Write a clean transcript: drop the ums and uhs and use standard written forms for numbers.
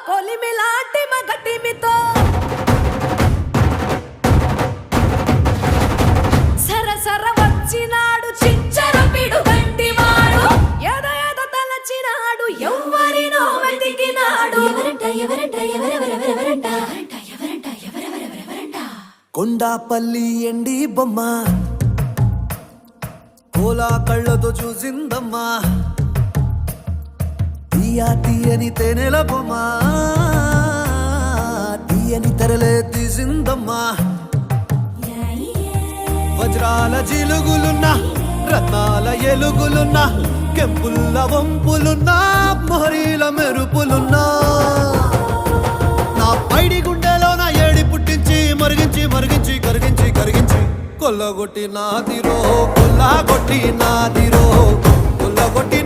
కొలిమిలాంటి మగటిమితో సరసర వచ్చినాడు చించర పిడు గంటివాడు ఎద ఎద తలచినాడు ఎవ్వరినో వెతికినాడు కొండాపల్లి ఎండి బొమ్మ కోలా కళ్ళతో చూసిందమ్మా తీయా తీయని తేనెల బొమ్మ తీయని తెరలే తీసిందమ్మా వజ్రాల జిలుగులున్నా రత్నాల ఎలుగులున్నా కెంపుల్ల వంపులున్నా మొహరీల మెరుపులున్నా నా పైడి గుండెలో నా ఏడి పుట్టించి మరిగించి మరిగించి కరిగించి కరిగించి కొల్లగొట్టి నాదిరో కొల్లగొట్టి నాదిరో కొల్లగొట్టి